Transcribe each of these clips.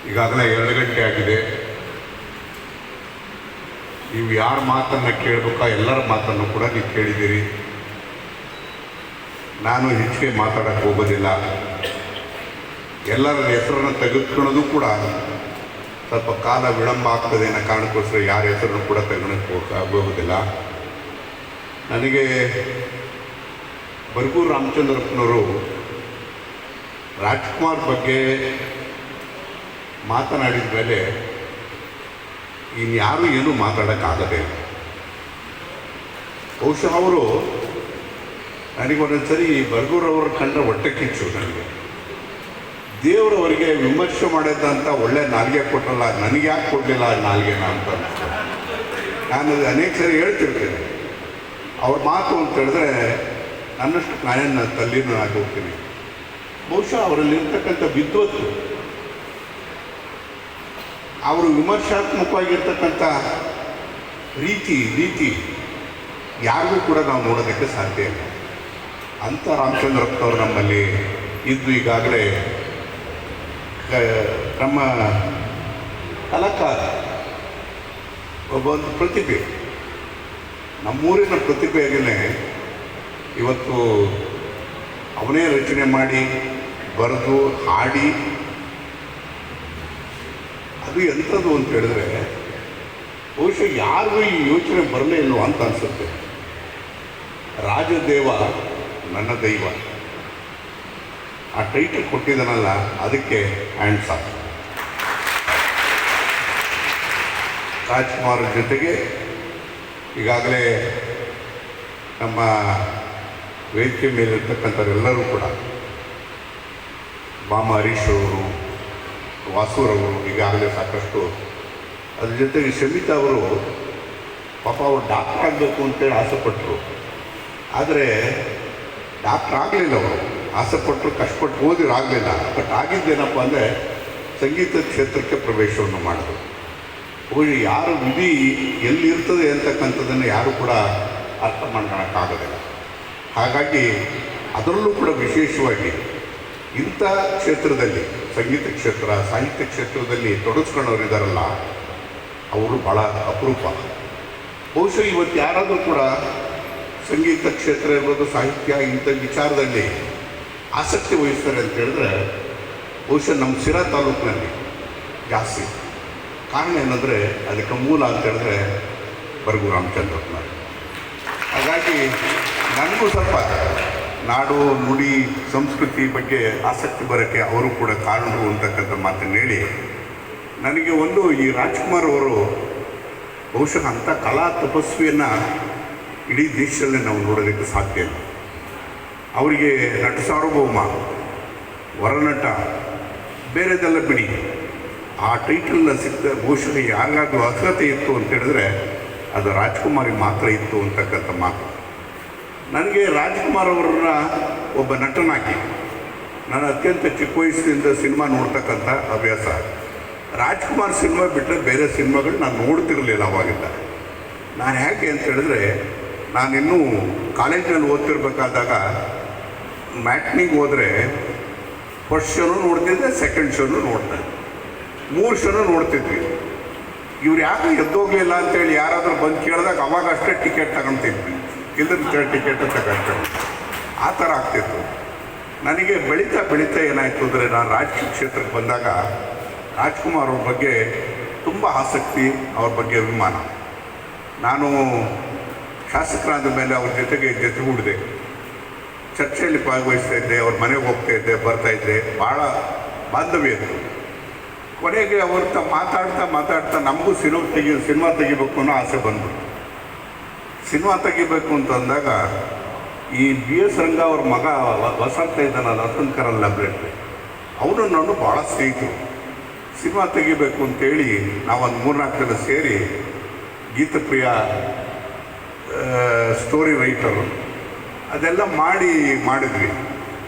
ಈಗಾಗಲೇ 2 ಗಂಟೆ ಆಗಿದೆ. ನೀವು ಯಾರ ಮಾತನ್ನು ಕೇಳಬೇಕಾ ಎಲ್ಲರ ಮಾತನ್ನು ಕೂಡ ನೀವು ಕೇಳಿದ್ದೀರಿ. ನಾನು ಹೆಚ್ಚಿಗೆ ಮಾತಾಡೋಕ್ಕೆ ಹೋಗೋದಿಲ್ಲ. ಎಲ್ಲರ ಹೆಸರನ್ನು ತೆಗೆದುಕೊಳ್ಳೋದು ಕೂಡ ಸ್ವಲ್ಪ ಕಾಲ ವಿಳಂಬ ಆಗ್ತದೆ ಅನ್ನೋ ಕಾರಣಕ್ಕೋಸ್ಕರ ಯಾರ ಹೆಸರನ್ನು ಕೂಡ ತೆಗೆದುಕೊಳ್ಳೋಕ್ಕಾಗೋದಿಲ್ಲ. ನನಗೆ ಬರಗೂರು ರಾಮಚಂದ್ರಪ್ಪನವರು ರಾಜ್ಕುಮಾರ್ ಬಗ್ಗೆ ಮಾತನಾಡಿದ ಮೇಲೆ ಇನ್ಯಾರೂ ಏನೂ ಮಾತಾಡೋಕ್ಕಾಗದೆ. ಬಹುಶಃ ಅವರು ನನಗೊಂದೊಂದು ಸರಿ ಬರಗೂರವ್ರ ಕಂಡ್ರೆ ಹೊಟ್ಟೆ ಕಿಚ್ಚು. ನನಗೆ ದೇವರವರಿಗೆ ವಿಮರ್ಶೆ ಮಾಡಿದಂಥ ಒಳ್ಳೆ ನಾಲಿಗೆ ಕೊಟ್ಟಲ್ಲ, ನನಗೆ ಯಾಕೆ ಕೊಡಲಿಲ್ಲ ನಾಲಿಗೆನ ಅಂತ ಅನಿಸ್ತದೆ. ನಾನು ಅನೇಕ ಸರಿ ಹೇಳ್ತಿರ್ತೇನೆ. ಅವ್ರ ಮಾತು ಅಂತ ಹೇಳಿದ್ರೆ ನನ್ನಷ್ಟು ನಾನೇನು ತಲ್ಲಿನೂ ಆಗಿ ಹೋಗ್ತೀನಿ. ಬಹುಶಃ ಅವರಲ್ಲಿರ್ತಕ್ಕಂಥ ವಿದ್ವತ್ತು, ಅವರು ವಿಮರ್ಶಾತ್ಮಕವಾಗಿರ್ತಕ್ಕಂಥ ರೀತಿ ಯಾರಿಗೂ ಕೂಡ ನಾವು ನೋಡೋದಕ್ಕೆ ಸಾಧ್ಯ ಇಲ್ಲ. ಅಂಥ ರಾಮಚಂದ್ರಪ್ಪನವರು ನಮ್ಮಲ್ಲಿ ಇದ್ದು ಈಗಾಗಲೇ ನಮ್ಮ ಕಲಾಕಾರ ಒಂದು ಪ್ರತಿಭೆ, ನಮ್ಮೂರಿನ ಪ್ರತಿಭೆಯೇ ಇವತ್ತು ಅವನೇ ರಚನೆ ಮಾಡಿ ಬರೆದು ಹಾಡಿ, ಅದು ಎಂಥದ್ದು ಅಂತ ಹೇಳಿದ್ರೆ ಬಹುಶಃ ಯಾರಿಗೂ ಈ ಯೋಚನೆ ಬರಲೇ ಇಲ್ವೋ ಅಂತ ಅನಿಸುತ್ತೆ. ರಾಜದೇವ ನನ್ನ ದೈವ ಆ ಟೈಟಲ್ ಕೊಟ್ಟಿದ್ದಾನಲ್ಲ, ಅದಕ್ಕೆ ಹ್ಯಾಂಡ್ಸ್ ಆಫ್. ರಾಜ್ಕುಮಾರ್ ಜೊತೆಗೆ ಈಗಾಗಲೇ ನಮ್ಮ ವೇದಿಕೆ ಮೇಲಿರ್ತಕ್ಕಂಥವರೆಲ್ಲರೂ ಕೂಡ ಬಾಮ ಹರೀಶ್ ಅವರು, ವಾಸೂರವರು ಈಗಾಗಲೇ ಸಾಕಷ್ಟು, ಅದ್ರ ಜೊತೆಗೆ ಶಮಿತಾ ಅವರು ಪಾಪ ಅವರು ಡಾಕ್ಟರ್ ಆಗಬೇಕು ಅಂತೇಳಿ ಆಸೆಪಟ್ಟರು. ಆದರೆ ಡಾಕ್ಟ್ರ್ ಆಗಲಿಲ್ಲ. ಅವರು ಆಸೆಪಟ್ಟರು, ಕಷ್ಟಪಟ್ಟು ಓದಿರು ಆಗಲಿಲ್ಲ. ಬಟ್ ಆಗಿದ್ದೇನಪ್ಪ ಅಂದರೆ ಸಂಗೀತ ಕ್ಷೇತ್ರಕ್ಕೆ ಪ್ರವೇಶವನ್ನು ಮಾಡಿದ್ರು. ಹೋಗಿ ಯಾರು ವಿಧಿ ಎಲ್ಲಿರ್ತದೆ ಅಂತಕ್ಕಂಥದ್ದನ್ನು ಯಾರೂ ಕೂಡ ಅರ್ಥ ಮಾಡ್ಕೊಳಕ್ಕಾಗೋದಿಲ್ಲ. ಹಾಗಾಗಿ ಅದರಲ್ಲೂ ಕೂಡ ವಿಶೇಷವಾಗಿ ಇಂಥ ಕ್ಷೇತ್ರದಲ್ಲಿ, ಸಂಗೀತ ಕ್ಷೇತ್ರ, ಸಾಹಿತ್ಯ ಕ್ಷೇತ್ರದಲ್ಲಿ ತೊಡಗಿಸ್ಕೊಂಡವರಿದ್ದಾರಲ್ಲ, ಅವರು ಭಾಳ ಅಪರೂಪ. ಬಹುಶಃ ಇವತ್ತು ಯಾರಾದರೂ ಕೂಡ ಸಂಗೀತ ಕ್ಷೇತ್ರ ಇರ್ಬೋದು, ಸಾಹಿತ್ಯ, ಇಂಥ ವಿಚಾರದಲ್ಲಿ ಆಸಕ್ತಿ ವಹಿಸ್ತಾರೆ ಅಂತ ಹೇಳಿದ್ರೆ ಬಹುಶಃ ನಮ್ಮ ಸಿರಾ ತಾಲೂಕಿನಲ್ಲಿ ಜಾಸ್ತಿ. ಕಾರಣ ಏನಂದರೆ ಅದಕ್ಕೆ ಮೂಲ ಅಂತ ಹೇಳಿದ್ರೆ ಬರಗೂರು ರಾಮಚಂದ್ರಪ್ಪನವರು. ಹಾಗಾಗಿ ನನಗೂ ಸ್ವಲ್ಪ ನಾಡು, ನುಡಿ, ಸಂಸ್ಕೃತಿ ಬಗ್ಗೆ ಆಸಕ್ತಿ ಬರೋಕ್ಕೆ ಅವರು ಕೂಡ ಕಾರಣರು ಅಂತಕ್ಕಂಥ ಮಾತನ್ನು ಹೇಳಿ, ನನಗೆ ಒಂದು ಈ ರಾಜ್ಕುಮಾರ್ ಅವರು ಬಹುಶಃ ಅಂಥ ಕಲಾ ತಪಸ್ವಿಯನ್ನು ಇಡೀ ದೇಶದಲ್ಲಿ ನಾವು ನೋಡೋದಕ್ಕೆ ಸಾಧ್ಯ ಇಲ್ಲ. ಅವರಿಗೆ ನಟ ಸಾರ್ವಭೌಮ, ವರನಟ, ಬೇರೆದೆಲ್ಲ ಬಿಡಿ, ಆ ಟೈಟಲ್ನ ಸಿಕ್ಕ ಬಹುಶಃ ಯಾರಿಗಾದ್ರೂ ಅರ್ಹತೆ ಇತ್ತು ಅಂತ ಹೇಳಿದ್ರೆ ಅದು ರಾಜ್ಕುಮಾರಿಗೆ ಮಾತ್ರ ಇತ್ತು ಅಂತಕ್ಕಂಥ ಮಾತು. ನನಗೆ ರಾಜ್ಕುಮಾರ್ ಅವರನ್ನ ಒಬ್ಬ ನಟನಾಗಿ ನಾನು ಅತ್ಯಂತ ಚಿಕ್ಕ ವಯಸ್ಸಿನಿಂದ ಸಿನಿಮಾ ನೋಡ್ತಕ್ಕಂಥ ಅಭ್ಯಾಸ. ರಾಜ್ಕುಮಾರ್ ಸಿನಿಮಾ ಬಿಟ್ಟರೆ ಬೇರೆ ಸಿನಿಮಾಗಳು ನಾನು ನೋಡ್ತಿರಲಿಲ್ಲ ಅವಾಗಿಂದ. ನಾನು ಹೇಗೆ ಅಂತ ಹೇಳಿದ್ರೆ, ನಾನಿನ್ನೂ ಕಾಲೇಜಿನಲ್ಲಿ ಓದ್ತಿರ್ಬೇಕಾದಾಗ ಮ್ಯಾಟ್ನಿಗೆ ಹೋದರೆ ಫಸ್ಟ್ ಶೋನು ನೋಡ್ತಿದ್ದೆ, ಸೆಕೆಂಡ್ ಶೋನು ನೋಡ್ತಾ ಇದ್ದೆ, 3 ಶೋನು ನೋಡ್ತಿದ್ವಿ. ಇವ್ರು ಯಾಕೆ ಎದ್ದೋಗ್ಲಿಲ್ಲ ಅಂತೇಳಿ ಯಾರಾದರೂ ಬಂದು ಕೇಳಿದಾಗ ಅವಾಗ ಅಷ್ಟೇ ಟಿಕೆಟ್ ತಗೊಳ್ತಿದ್ವಿ, ಇಲ್ಲದ ಟಿಕೆಟ್ ತಗೊಂಡು ಆ ಥರ ಆಗ್ತಿತ್ತು. ನನಗೆ ಬೆಳೀತಾ ಏನಾಯಿತು ಅಂದರೆ, ನಾನು ರಾಜಕೀಯ ಕ್ಷೇತ್ರಕ್ಕೆ ಬಂದಾಗ ರಾಜ್ಕುಮಾರ್ ಅವ್ರ ಬಗ್ಗೆ ತುಂಬ ಆಸಕ್ತಿ, ಅವ್ರ ಬಗ್ಗೆ ಅಭಿಮಾನ. ನಾನು ಶಾಸಕರಾದ ಮೇಲೆ ಅವ್ರ ಜೊತೆಗೂಡಿದೆ, ಚರ್ಚೆಯಲ್ಲಿ ಭಾಗವಹಿಸ್ತಾ ಇದ್ದೆ, ಅವ್ರ ಮನೆಗೆ ಹೋಗ್ತಾ ಇದ್ದೆ, ಬರ್ತಾಯಿದ್ದೆ, ಭಾಳ ಬಾಂಧವ್ಯ ಇತ್ತು. ಕೊನೆಗೆ ಅವ್ರ ಮಾತಾಡ್ತಾ ನಮಗೂ ಸಿನಿಮಾ ತೆಗಿಬೇಕು ಅನ್ನೋ ಆಸೆ ಬಂದ್ಬಿಟ್ಟು, ಸಿನಿಮಾ ತೆಗಿಬೇಕು ಅಂತ ಅಂದಾಗ ಈ BS ರಂಗ ಅವ್ರ ಮಗ ವಸಂತ ಇದ್ದಾನಲ್ಲ, ವಸಂತಕರನ್ ಲ್ಯಾಬ್ರೇಟ್ರಿ, ಅವನು ನಾನು ಭಾಳ ಸ್ನೇಹಿತರು. ಸಿನಿಮಾ ತೆಗಿಬೇಕು ಅಂತೇಳಿ ನಾವೊಂದು 3-4 ಜನ ಸೇರಿ, ಗೀತಪ್ರಿಯ ಸ್ಟೋರಿ ರೈಟರು, ಅದೆಲ್ಲ ಮಾಡಿದ್ವಿ.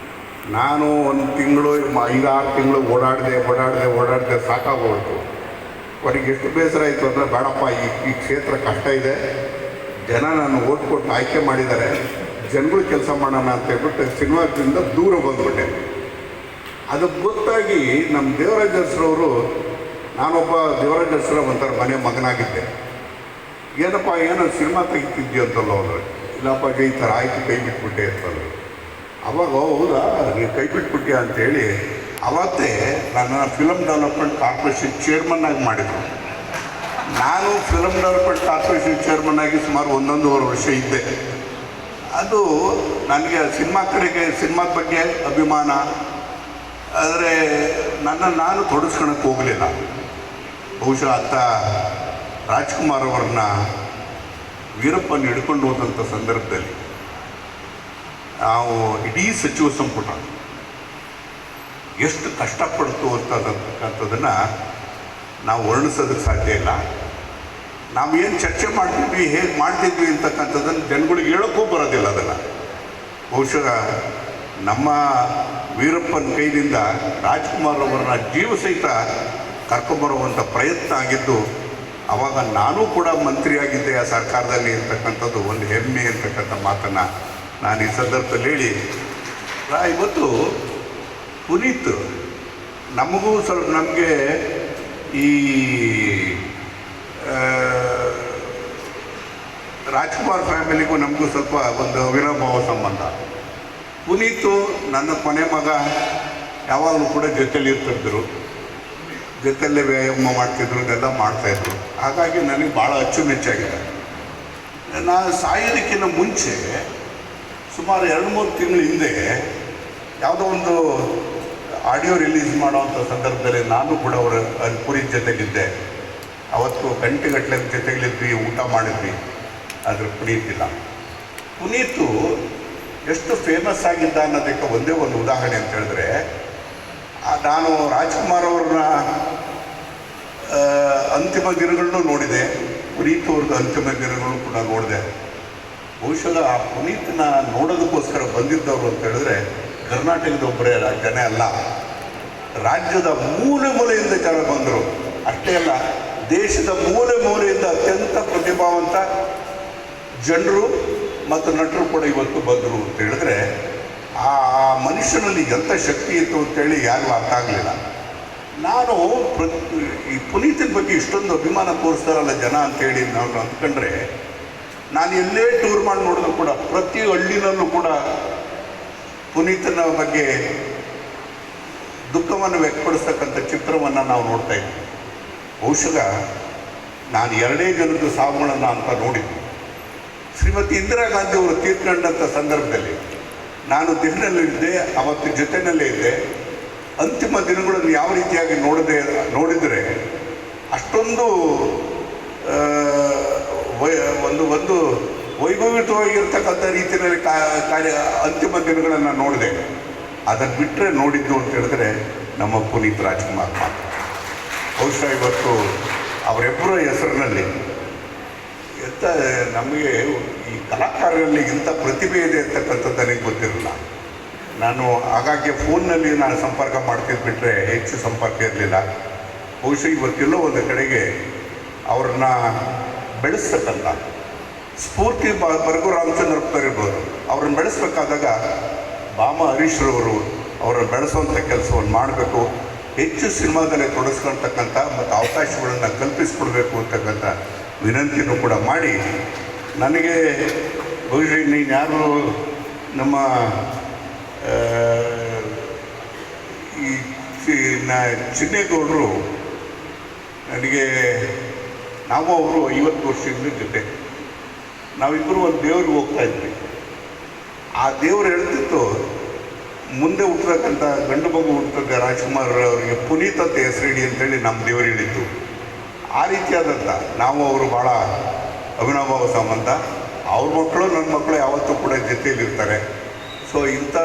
ನಾನು 1 ತಿಂಗಳು 5-6 ತಿಂಗಳು ಓಡಾಡಿದೆ ಸಾಕಾಗೋಯ್ತು. ಅವರಿಗೆ ಎಷ್ಟು ಬೇಸರ ಆಯಿತು ಅಂದರೆ, ಬೇಡಪ್ಪ, ಈ ಕ್ಷೇತ್ರ ಕಷ್ಟ ಇದೆ, ಜನ ನಾನು ಓಟ್ ಕೊಟ್ಟು ಆಯ್ಕೆ ಮಾಡಿದ್ದಾರೆ, ಜನಗಳು ಕೆಲಸ ಮಾಡೋಣ ಅಂತ ಹೇಳ್ಬಿಟ್ಟು ಸಿನಿಮಾದಿಂದ ದೂರ ಬಂದ್ಬಿಟ್ಟೆ. ಅದಕ್ಕೆ ಗೊತ್ತಾಗಿ ನಮ್ಮ ದೇವರಾಜ ಅರಸರವರು, ನಾನೊಬ್ಬ ದೇವರಾಜ ಅರಸರ ಒಂಥರ ಮನೆ ಮಗನಾಗಿದ್ದೆ. ಏನಪ್ಪ ಏನೋ ಸಿನಿಮಾ ತೆಗಿತಿದ್ದಿ ಅಂತಲ್ಲ ಹೋದ್ರೆ, ಇಲ್ಲಪ್ಪ ಈ ಥರ ಆಯ್ತು ಕೈ ಬಿಟ್ಬಿಟ್ಟೆ ಅಂತಂದರು. ಅವಾಗ ಹೌದಾ ನೀವು ಕೈ ಬಿಟ್ಬಿಟ್ಟಿ ಅಂತೇಳಿ ಅವತ್ತೇ ನನ್ನ ಫಿಲಮ್ ಡೆವಲಪ್ಮೆಂಟ್ ಕಾರ್ಪೊರೇಷನ್ ಚೇರ್ಮನ್ ಆಗಿ ಮಾಡಿದರು. ನಾನು ಫಿಲಮ್ ಡೆವಲಪ್ಮೆಂಟ್ ಕಾರ್ಪೊರೇಷನ್ ಚೇರ್ಮನ್ ಆಗಿ ಸುಮಾರು 1.5 ವರ್ಷ ಇದ್ದೆ. ಅದು ನನಗೆ ಸಿನಿಮಾ ಕಡೆಗೆ, ಸಿನಿಮಾದ ಬಗ್ಗೆ ಅಭಿಮಾನ, ಆದರೆ ನಾನು ತೊಡಸ್ಕೊಳಕ್ಕೆ ಹೋಗಲಿಲ್ಲ. ಬಹುಶಃ ಅತ್ತ ರಾಜ್ಕುಮಾರ್ ಅವ್ರನ್ನ ವೀರಪ್ಪನ ಹಿಡ್ಕೊಂಡು ಹೋದಂಥ ಸಂದರ್ಭದಲ್ಲಿ ನಾವು ಇಡೀ ಸಚಿವ ಸಂಪುಟ ಎಷ್ಟು ಕಷ್ಟಪಡ್ತು ಅಂತಕ್ಕಂಥದ್ದನ್ನು ನಾವು ವರ್ಣಿಸೋದಕ್ಕೆ ಸಾಧ್ಯ ಇಲ್ಲ. ನಾವು ಏನು ಚರ್ಚೆ ಮಾಡ್ತಿದ್ವಿ, ಹೇಗೆ ಮಾಡ್ತಿದ್ವಿ ಅಂತಕ್ಕಂಥದ್ದನ್ನು ಜನಗಳಿಗೆ ಹೇಳೋಕ್ಕೂ ಬರೋದಿಲ್ಲ. ಅದನ್ನು ಬಹುಶಃ ನಮ್ಮ ವೀರಪ್ಪನ ಕೈಯಿಂದ ರಾಜ್ಕುಮಾರ್ ಅವರನ್ನ ಜೀವ ಸಹಿತ ಕರ್ಕೊಂಬರುವಂಥ ಪ್ರಯತ್ನ ಆಗಿದ್ದು, ಆವಾಗ ನಾನೂ ಕೂಡ ಮಂತ್ರಿಯಾಗಿದ್ದೆ ಆ ಸರ್ಕಾರದಲ್ಲಿ ಅಂತಕ್ಕಂಥದ್ದು ಒಂದು ಹೆಮ್ಮೆ ಅಂತಕ್ಕಂಥ ಮಾತನ್ನು ನಾನು ಈ ಸಂದರ್ಭದಲ್ಲಿ ಹೇಳಿ, ಇವತ್ತು ಪುನೀತ್ ನಮಗೂ ಸ್ವಲ್ಪ, ನಮಗೆ ಈ ರಾಜ್ಕುಮಾರ್ ಫ್ಯಾಮಿಲಿಗೂ ನಮಗೂ ಸ್ವಲ್ಪ ಒಂದು ಅವಿನಾಭಾವ ಸಂಬಂಧ. ಪುನೀತು ನನ್ನ ಕೊನೆ ಮಗ, ಯಾವಾಗಲೂ ಕೂಡ ಜೊತೆಯಲ್ಲಿ ಇರ್ತಿದ್ರು, ಜೊತೆಯಲ್ಲೇ ವ್ಯಾಯಾಮ ಮಾಡ್ತಿದ್ರು, ಇದೆಲ್ಲ ಮಾಡ್ತಾಯಿದ್ರು. ಹಾಗಾಗಿ ನನಗೆ ಭಾಳ ಅಚ್ಚುಮೆಚ್ಚಾಗಿದೆ. ನಾನು ಸಾಯೋದಕ್ಕಿಂತ ಮುಂಚೆ ಸುಮಾರು 2-3 ತಿಂಗಳ ಹಿಂದೆ ಯಾವುದೋ ಒಂದು ಆಡಿಯೋ ರಿಲೀಸ್ ಮಾಡೋವಂಥ ಸಂದರ್ಭದಲ್ಲಿ ನಾನು ಕೂಡ ಅವರ ಪುರಿ ಜೊತೆಗಿದ್ದೆ. ಅವತ್ತು ಗಂಟೆಗಟ್ಟಲೆ ಜೊತೆಗಳಿದ್ವಿ, ಊಟ ಮಾಡಿದ್ವಿ. ಆದರೆ ಪುನೀತ್ ಇಲ್ಲ. ಪುನೀತು ಎಷ್ಟು ಫೇಮಸ್ ಆಗಿದ್ದ ಅನ್ನೋದಕ್ಕೆ ಒಂದೇ ಒಂದು ಉದಾಹರಣೆ ಅಂತ ಹೇಳಿದ್ರೆ, ನಾನು ರಾಜ್ಕುಮಾರ್ ಅವ್ರನ್ನ ಅಂತಿಮ ದಿನಗಳನ್ನೂ ನೋಡಿದೆ, ಪುನೀತ್ ಅವ್ರದ್ದು ಅಂತಿಮ ದಿನಗಳು ಕೂಡ ನೋಡಿದೆ. ಬಹುಶಃ ಆ ಪುನೀತ್ನ ನೋಡೋದಕ್ಕೋಸ್ಕರ ಬಂದಿದ್ದವರು ಅಂತ ಹೇಳಿದ್ರೆ ಕರ್ನಾಟಕದ ಒಬ್ಬರೇ ಜನ ಅಲ್ಲ, ರಾಜ್ಯದ ಮೂಲೆ ಮೂಲೆಯಿಂದ ಜನ ಬಂದರು. ಅಷ್ಟೇ ಅಲ್ಲ, ದೇಶದ ಮೂಲೆ ಮೂಲೆಯಿಂದ ಅತ್ಯಂತ ಪ್ರತಿಭಾವಂತ ಜನರು ಮತ್ತು ನಟರು ಕೂಡ ಇವತ್ತು ಬಂದರು ಅಂತ ಹೇಳಿದ್ರೆ, ಆ ಮನುಷ್ಯನಲ್ಲಿ ಎಂಥ ಶಕ್ತಿ ಇತ್ತು ಅಂತೇಳಿ ಯಾರಿಗೂ ಅರ್ಥ ಆಗಲಿಲ್ಲ. ನಾನು ಈ ಪುನೀತನ ಬಗ್ಗೆ ಇಷ್ಟೊಂದು ಅಭಿಮಾನ ತೋರಿಸ್ತಾರಲ್ಲ ಜನ ಅಂತೇಳಿ ನಾವು ಅಂದ್ಕೊಂಡ್ರೆ, ನಾನು ಎಲ್ಲೇ ಟೂರ್ ಮಾಡಿ ನೋಡಿದ್ರು ಕೂಡ ಪ್ರತಿ ಹಳ್ಳಿನಲ್ಲೂ ಕೂಡ ಪುನೀತನ ಬಗ್ಗೆ ದುಃಖವನ್ನು ವ್ಯಕ್ತಪಡಿಸ್ತಕ್ಕಂಥ ಚಿತ್ರವನ್ನು ನಾವು ನೋಡ್ತಾ ಇದ್ವಿ. ಬಹುಶಃ ನಾನು 2 ಜನದ ಸಾವುಗಳನ್ನು ಅಂತ ನೋಡಿದ್ವಿ. ಶ್ರೀಮತಿ ಇಂದಿರಾ ಗಾಂಧಿ ಅವರು ತೀರ್ಕೊಂಡಂಥ ಸಂದರ್ಭದಲ್ಲಿ ನಾನು ದಿನದಲ್ಲಿದ್ದೆ, ಅವತ್ತು ಜೊತೆಯಲ್ಲೇ ಇದ್ದೆ. ಅಂತಿಮ ದಿನಗಳನ್ನು ಯಾವ ರೀತಿಯಾಗಿ ನೋಡಿದರೆ ಅಷ್ಟೊಂದು ಒಂದು ವೈಭವಿತವಾಗಿರ್ತಕ್ಕಂಥ ರೀತಿಯಲ್ಲಿ ಅಂತಿಮ ದಿನಗಳನ್ನು ನೋಡಿದೆ. ಅದನ್ನು ಬಿಟ್ಟರೆ ನೋಡಿದ್ದು ಅಂತ ಹೇಳಿದ್ರೆ ನಮ್ಮ ಪುನೀತ್ ರಾಜ್ಕುಮಾರ್ ಮಾತ್ರ. ಬಹುಶಃ ಇವತ್ತು ಅವರಿಬ್ಬರ ಹೆಸರಿನಲ್ಲಿ ನಮಗೆ ಈ ಕಲಾಕಾರರಲ್ಲಿ ಇಂಥ ಪ್ರತಿಭೆ ಇದೆ ಅಂತಕ್ಕಂಥದ್ದು ನನಗೆ ಗೊತ್ತಿರಲಿಲ್ಲ. ನಾನು ಆಗಾಗ್ಗೆ ಫೋನ್ನಲ್ಲಿ ನಾನು ಸಂಪರ್ಕ ಮಾಡ್ತಿದ್ಬಿಟ್ರೆ ಹೆಚ್ಚು ಸಂಪರ್ಕ ಇರಲಿಲ್ಲ. ಬಹುಶಃ ಇವತ್ತೆಲ್ಲೋ ಒಂದು ಕಡೆಗೆ ಅವ್ರನ್ನ ಬೆಳೆಸ್ತಕ್ಕಂಥ ಸ್ಫೂರ್ತಿ ಬರ್ಗು ರಾಮಚಂದ್ರಪ್ಪ ಇರ್ಬೋದು, ಅವ್ರನ್ನ ಬೆಳೆಸ್ಬೇಕಾದಾಗ ಬಾಮ ಹರೀಶ್ರವರು ಅವರನ್ನು ಬೆಳೆಸುವಂಥ ಕೆಲಸವನ್ನು ಮಾಡಬೇಕು, ಹೆಚ್ಚು ಸಿನಿಮಾದಲ್ಲೇ ತೊಡಗಿಸ್ಕೊಳ್ತಕ್ಕಂಥ ಮತ್ತು ಅವಕಾಶಗಳನ್ನು ಕಲ್ಪಿಸ್ಕೊಡ್ಬೇಕು ಅಂತಕ್ಕಂಥ ವಿನಂತಿನೂ ಕೂಡ ಮಾಡಿ, ನನಗೆ ಬಹುಶಃ ನೀನು ಯಾರು ನಮ್ಮ ಈ ಚಿನ್ನೇಗೌಡರು ನನಗೆ, ನಾವು ಅವರು 50 ವರ್ಷದಿಂದ ಜೊತೆ, ನಾವಿಬ್ಬರು ಒಂದು ದೇವ್ರಿಗೆ ಹೋಗ್ತಾ ಇದ್ವಿ. ಆ ದೇವ್ರು ಹೇಳ್ತಿತ್ತು, ಮುಂದೆ ಹುಟ್ಟತಕ್ಕಂಥ ಗಂಡು ಮಗು ಹುಟ್ಟುತ್ತೆ ರಾಜ್ಕುಮಾರ್ ಅವರಿಗೆ ಪುನೀತ್ ಅಂತ ಹೆಸರಿಡಿ ಅಂತೇಳಿ ನಮ್ಮ ದೇವರು ಹೇಳಿದ್ದು. ಆ ರೀತಿಯಾದಂಥ ನಾವು ಅವರು ಭಾಳ ಅವಿನಾಭಾವ ಸಂಬಂಧ. ಅವ್ರ ಮಕ್ಕಳು ನನ್ನ ಮಕ್ಕಳು ಯಾವತ್ತೂ ಕೂಡ ಜೊತೆಯಲ್ಲಿರ್ತಾರೆ. ಸೊ ಇಂಥ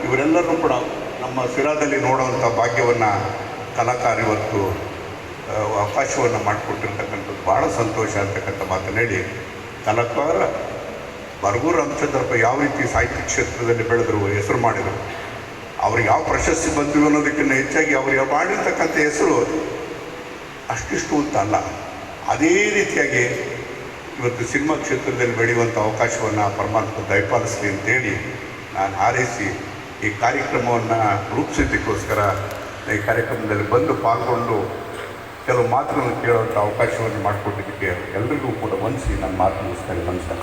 ಇವರೆಲ್ಲರೂ ಕೂಡ ನಮ್ಮ ಸಿರಾದಲ್ಲಿ ನೋಡುವಂಥ ಭಾಗ್ಯವನ್ನು ಕಲಾಕಾರ ಇವತ್ತು ಅವಕಾಶವನ್ನು ಮಾಡಿಕೊಟ್ಟಿರ್ತಕ್ಕಂಥದ್ದು ಭಾಳ ಸಂತೋಷ ಅಂತಕ್ಕಂಥ ಮಾತನ್ನು ಹೇಳಿ, ಕಲಾಕಾರ ಬರ್ಗು ರಾಮಚಂದ್ರಪ್ಪ ಯಾವ ರೀತಿ ಸಾಹಿತ್ಯ ಕ್ಷೇತ್ರದಲ್ಲಿ ಬೆಳೆದರು, ಹೆಸರು ಮಾಡಿದರು, ಅವ್ರಿಗೆ ಯಾವ ಪ್ರಶಸ್ತಿ ಬಂದಿವೆ ಅನ್ನೋದಕ್ಕಿಂತ ಹೆಚ್ಚಾಗಿ ಅವ್ರಿಗೆ ಮಾಡಿರ್ತಕ್ಕಂಥ ಹೆಸರು ಅಷ್ಟಿಷ್ಟು ಅಂತ ಅಲ್ಲ, ಅದೇ ರೀತಿಯಾಗಿ ಇವತ್ತು ಸಿನಿಮಾ ಕ್ಷೇತ್ರದಲ್ಲಿ ಬೆಳೆಯುವಂಥ ಅವಕಾಶವನ್ನು ಪರಮಾತ್ಮ ದಯಪಾಲಿಸಲಿ ಅಂತೇಳಿ ನಾನು ಹಾರೈಸಿ ಈ ಕಾರ್ಯಕ್ರಮವನ್ನು ರೂಪಿಸಿದ್ದಕ್ಕೋಸ್ಕರ ಈ ಕಾರ್ಯಕ್ರಮದಲ್ಲಿ ಬಂದು ಪಾಲ್ಗೊಂಡು ಕೆಲವು ಮಾತುಗಳನ್ನು ಕೇಳುವಂಥ ಅವಕಾಶವನ್ನು ಮಾಡಿಕೊಟ್ಟಿದ್ದಕ್ಕೆ ಎಲ್ರಿಗೂ ಕೂಡ ವಂದಿಸಿ ನನ್ನ ಮಾತು ಮುಗಿಸ್ತೇನೆ. ನಮಸ್ಕಾರ.